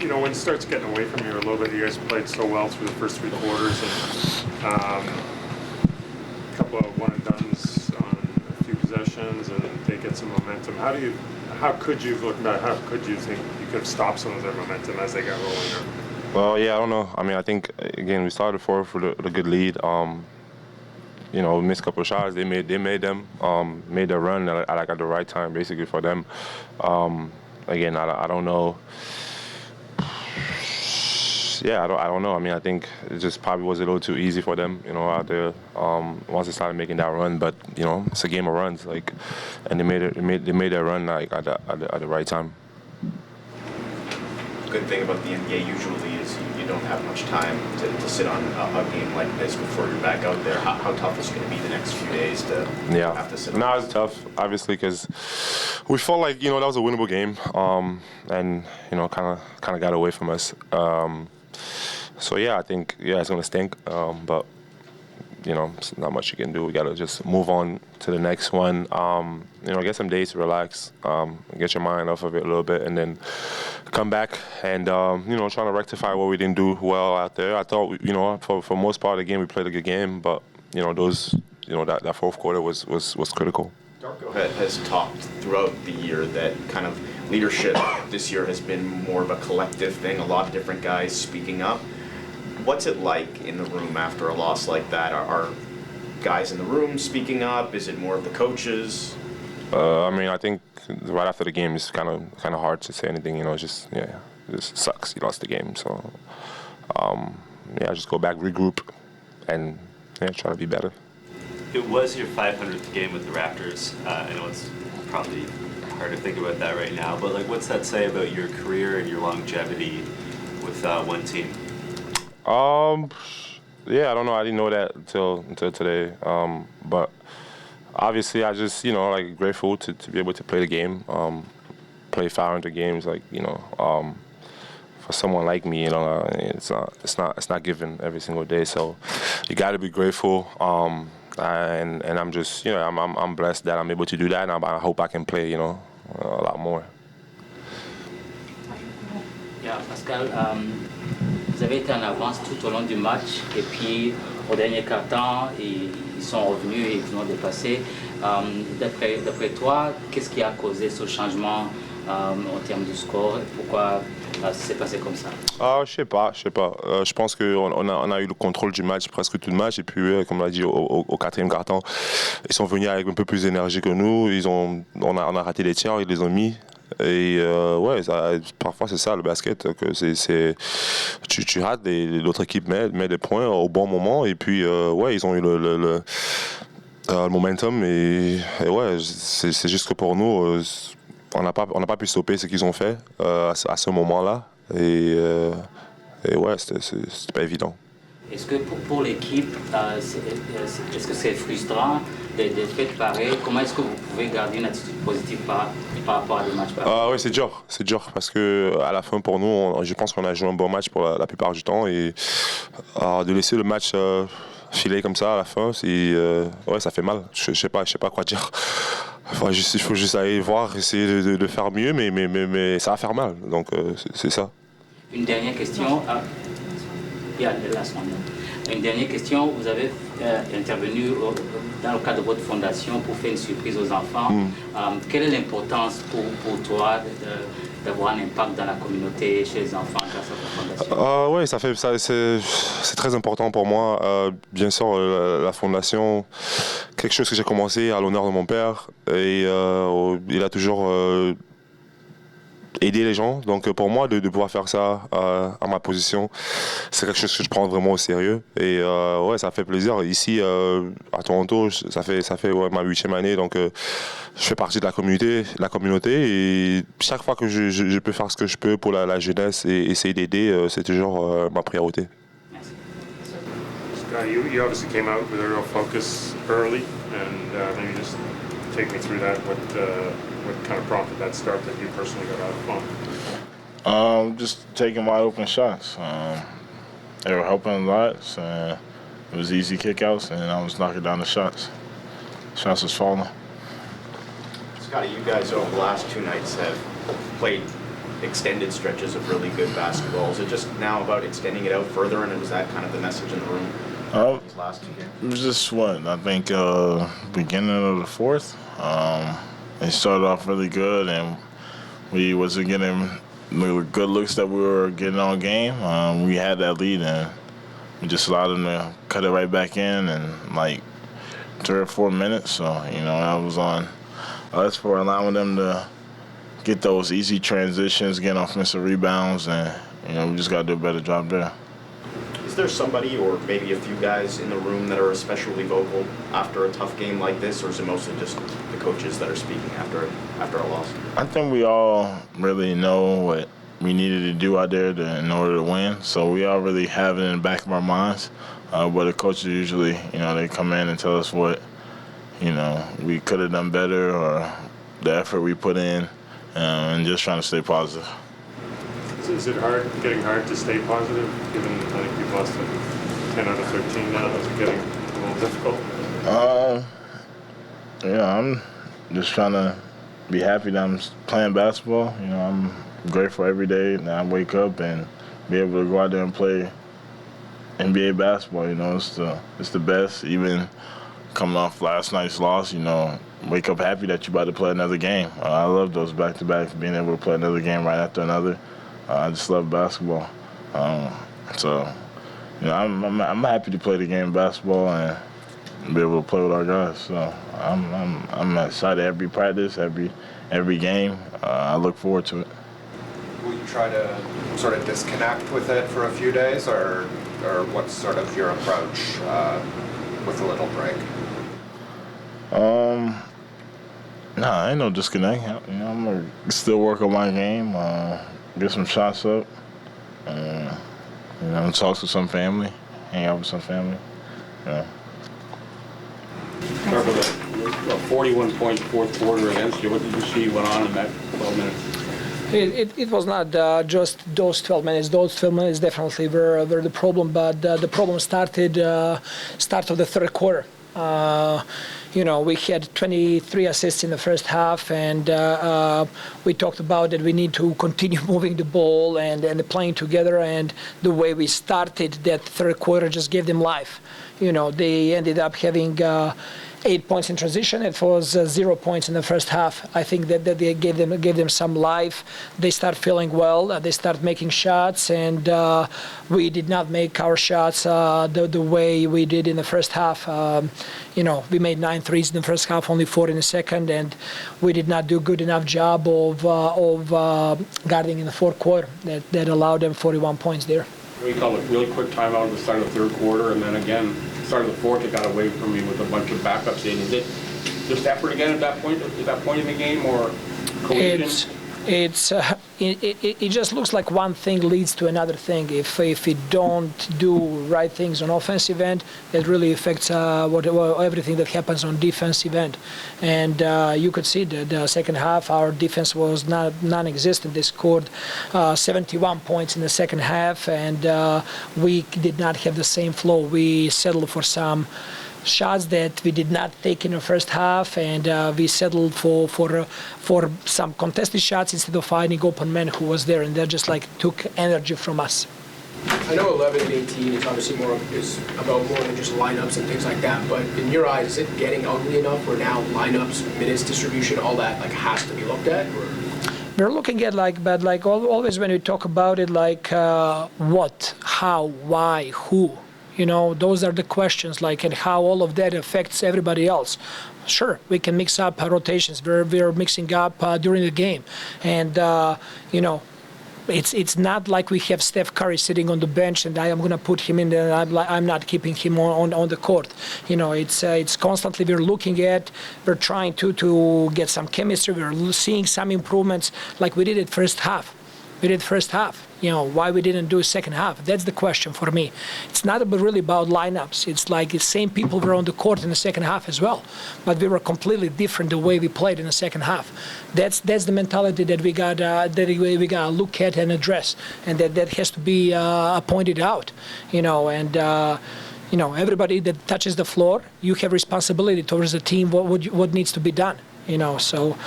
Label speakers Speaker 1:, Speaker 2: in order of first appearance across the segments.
Speaker 1: when it starts getting away from you a little bit, you guys played so well through the first 3 quarters, and a couple of one-and-dones on a few possessions, and they get some momentum. How could you think you could have stopped some of their momentum as they got rolling?
Speaker 2: Well, yeah, I don't know. I mean, I think, again, we started fourth with a good lead. We missed a couple of shots. They made them, made their run at the right time, basically, for them. Again, I don't know. Yeah, I don't know. I mean, I think it just probably was a little too easy for them, out there once they started making that run. But it's a game of runs, and they made their run at the right time.
Speaker 3: Good thing about the NBA usually is you don't have much time to sit on a game like this before you're back out there. How tough is it going to be the next few days to have to sit on?
Speaker 2: No, it's tough, obviously, because we felt like that was a winnable game, and kind of got away from us. So yeah, I think it's going to stink, but it's not much you can do. We got to just move on to the next one. Get some days to relax, get your mind off of it a little bit, and then come back and trying to rectify what we didn't do well out there. I thought for most part of the game we played a good game, but that fourth quarter was critical.
Speaker 3: Darko has talked throughout the year that kind of leadership this year has been more of a collective thing. A lot of different guys speaking up. What's it like in the room after a loss like that? Are guys in the room speaking up? Is it more of the coaches?
Speaker 2: I think right after the game, it's kind of hard to say anything. It just sucks. You lost the game, so just go back, regroup, and try to be better.
Speaker 4: It was your 500th game with the Raptors. I know it's probably hard to think about that right now, but what's that say about your career and your longevity with one team?
Speaker 2: I don't know. I didn't know that until today. But obviously, I just grateful to be able to play the game, play 500 games. For someone like me, it's not given every single day. So you got to be grateful. And I'm just I'm blessed that I'm able to do that, and I hope I can play a lot more.
Speaker 5: Yeah, Pascal. Vous avez été en avance tout au long du match et puis au dernier quart-temps, ils sont revenus et ils ont dépassé. D'après toi, qu'est-ce qui a causé ce changement en termes de score et pourquoi ça s'est passé comme ça?
Speaker 2: Je sais pas. Je pense qu'on a eu le contrôle du match, presque tout le match, et puis comme on l'a dit au quatrième quart-temps, ils sont venus avec un peu plus d'énergie que nous. On a raté les tirs, ils les ont mis. Et parfois c'est ça le basket, que tu rates, l'autre équipe met des points au bon moment, et puis ils ont eu le momentum, et c'est juste que pour nous on n'a pas pu stopper ce qu'ils ont fait à ce moment-là, et c'était pas évident.
Speaker 5: Est-ce que pour l'équipe, est-ce que c'est frustrant d'être fait pareil? Comment est-ce que vous pouvez garder une attitude positive par rapport à des matchs pareils?
Speaker 2: Oui, c'est dur parce que à la fin pour nous, je pense qu'on a joué un bon match pour la plupart du temps, et de laisser le match filer comme ça à la fin, ça fait mal. Je sais pas quoi dire. Il faut juste aller voir, essayer de faire mieux, mais ça va faire mal. Donc c'est ça.
Speaker 5: Une dernière question. Une dernière question, vous avez intervenu dans le cadre de votre fondation pour faire une surprise aux enfants. Quelle est l'importance pour toi d'avoir un impact dans la communauté, chez les enfants, grâce à votre fondation?
Speaker 2: C'est très important pour moi. Bien sûr, la fondation, quelque chose que j'ai commencé à l'honneur de mon père, et il a toujours aider les gens. Donc pour moi, de pouvoir faire ça à ma position, c'est quelque chose que je prends vraiment au sérieux. Et ça fait plaisir. Ici, à Toronto, ça fait ma 8e année. Donc je fais partie de la communauté. Et chaque fois que je peux faire ce que je peux pour la jeunesse et essayer d'aider, c'est toujours ma priorité.
Speaker 1: Scottie, you obviously came out with a real focus early, and maybe just take me through that. What kind of prompted that start that you personally got out of fun?
Speaker 6: Just taking wide open shots. They were helping a lot. So it was easy kickouts, and I was knocking down the shots. Shots was falling.
Speaker 3: Scottie, you guys over the last 2 nights have played extended stretches of really good basketball. Is it just now about extending it out further, and it was that kind of the message in the room these last 2 games?
Speaker 6: It was just I think beginning of the fourth. It started off really good, and we wasn't getting the good looks that we were getting on game. We had that lead, and we just allowed them to cut it right back in in like 3 or 4 minutes. So, I was on us for allowing them to get those easy transitions, get offensive rebounds, and, we just got to do a better job there.
Speaker 3: Is there somebody or maybe a few guys in the room that are especially vocal after a tough game like this, or is it mostly just the coaches that are speaking after a loss?
Speaker 6: I think we all really know what we needed to do out there in order to win, so we all really have it in the back of our minds. But the coaches usually, they come in and tell us what, we could have done better or the effort we put in, and just trying to stay positive.
Speaker 1: Is it getting hard to stay positive, given I think you've lost 10 out of 13 now? Is it getting a little difficult?
Speaker 6: I'm just trying to be happy that I'm playing basketball. I'm grateful every day that I wake up and be able to go out there and play NBA basketball. It's the best. Even coming off last night's loss, wake up happy that you're about to play another game. I love those back-to-backs, being able to play another game right after another. I just love basketball. I'm happy to play the game of basketball and be able to play with our guys. So I'm excited every practice, every game. I look forward to it.
Speaker 7: Will you try to sort of disconnect with it for a few days, or what's sort of your approach with a little break?
Speaker 6: Nah, ain't no disconnect. I'm gonna still work on my game, get some shots up, talk to some family, hang out with some family.
Speaker 8: Start with a 41-point fourth quarter against you. What did you see went on in that 12 minutes?
Speaker 9: It was not just those 12 minutes. Those 12 minutes definitely were the problem, but the problem started start of the third quarter. We had 23 assists in the first half, and we talked about that we need to continue moving the ball and playing together, and the way we started that third quarter just gave them life. They ended up having 8 points in transition. It was 0 points in the first half. I think that they gave them some life. They start feeling well. They start making shots, and we did not make our shots the way we did in the first half. We made 9 threes in the first half, only 4 in the second, and we did not do a good enough job of guarding in the fourth quarter that allowed them 41 points there.
Speaker 8: We called a really quick timeout at the start of the third quarter, and then again, start of the fourth, it got away from me with a bunch of backups in. Is it just effort again at that point in the game, or cohesion?
Speaker 9: It just looks like one thing leads to another thing. If we don't do right things on offensive end, it really affects everything that happens on defensive end. And you could see that the second half, our defense was non-existent. They scored 71 points in the second half, and we did not have the same flow. We settled for some shots that we did not take in the first half, and we settled for some contested shots instead of finding open men who was there, and that just took energy from us.
Speaker 10: I know 11 and 18 is obviously is about more than just lineups and things like that, but in your eyes, is it getting ugly enough where now lineups, minutes distribution, all that has to be looked at? Or?
Speaker 9: We're looking at always when we talk about it, what, how, why, who. Those are the questions, and how all of that affects everybody else. Sure, we can mix up rotations. We're mixing up during the game, and it's not like we have Steph Curry sitting on the bench and I am going to put him in there. I'm not keeping him on the court. It's constantly we're trying to get some chemistry. We're seeing some improvements, like we did it first half. Why we didn't do second half? That's the question for me. It's not really about lineups. It's like the same people were on the court in the second half as well, but we were completely different the way we played in the second half. That's the mentality that we got to look at and address, and that has to be pointed out. Everybody that touches the floor, you have responsibility towards the team. What needs to be done? So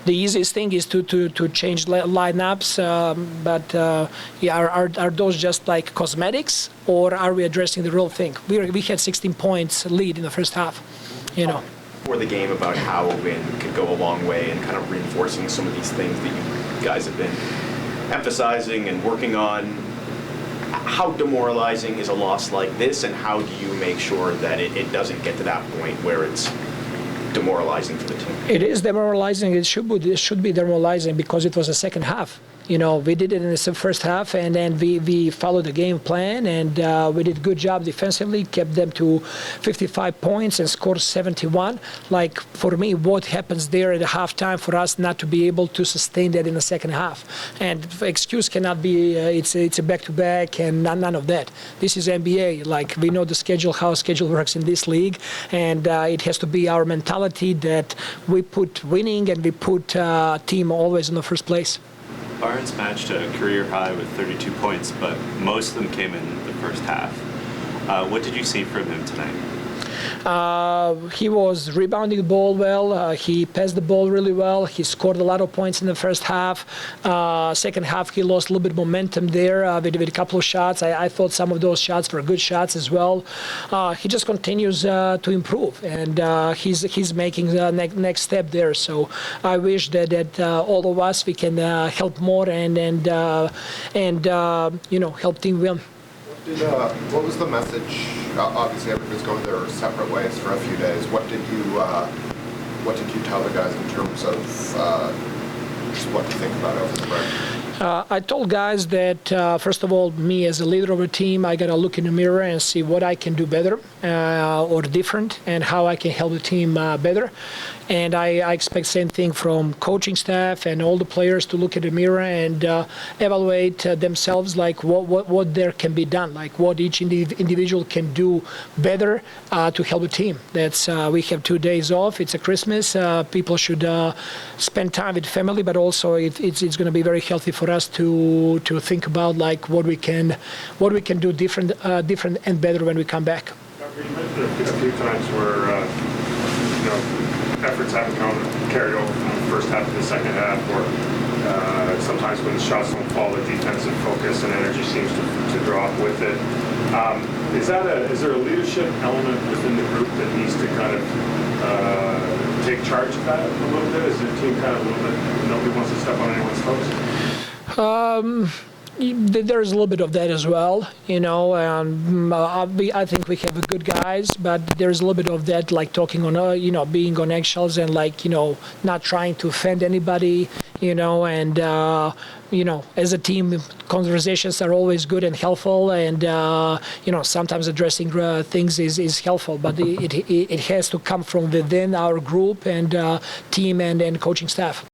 Speaker 9: the easiest thing is to change lineups. But are those just like cosmetics, or are we addressing the real thing? We had 16 points lead in the first half.
Speaker 3: For the game about how a win could go a long way and kind of reinforcing some of these things that you guys have been emphasizing and working on. How demoralizing is a loss like this, and how do you make sure that it doesn't get to that point where it's demoralizing for the team?
Speaker 9: It is demoralizing. It should be demoralizing because it was a second half. We did it in the first half, and then we followed the game plan, and we did a good job defensively, kept them to 55 points and scored 71. Like, for me, what happens there at the halftime for us not to be able to sustain that in the second half? And excuse cannot be, it's a back-to-back and none of that. This is NBA. Like, we know the schedule, how schedule works in this league, and it has to be our mentality that we put winning and we put team always in the first place.
Speaker 4: Barnes matched a career high with 32 points, but most of them came in the first half. What did you see from him tonight?
Speaker 9: He was rebounding the ball well. He passed the ball really well. He scored a lot of points in the first half. Second half, he lost a little bit of momentum there with a couple of shots. I thought some of those shots were good shots as well. He just continues to improve, and he's making the next step there. So I wish that all of us we can help more and help team win.
Speaker 7: What was the message? Obviously, everybody's going their separate ways for a few days. What did you tell the guys in terms of just what to think about over the break?
Speaker 9: I told guys that, first of all, me as a leader of a team, I got to look in the mirror and see what I can do better or different and how I can help the team better. And I expect the same thing from coaching staff and all the players to look at the mirror and evaluate themselves, like what there can be done, like what each individual can do better to help the team. That's we have 2 days off. It's a Christmas. People should spend time with family, but also it's going to be very healthy for us to think about like what we can do different and better when we come back.
Speaker 1: You mentioned a few times where efforts haven't carried over from the first half to the second half, or sometimes when the shots don't fall, the defensive focus and energy seems to drop with it. Is there a leadership element within the group that needs to kind of take charge of that a little bit? Is the team kind of a little bit, nobody wants to step on anyone's toes?
Speaker 9: There's a little bit of that as well, I think we have good guys, but there's a little bit of that, like talking on, being on eggshells and not trying to offend anybody, and as a team, conversations are always good and helpful, and sometimes addressing things is helpful, but it has to come from within our group and team and coaching staff.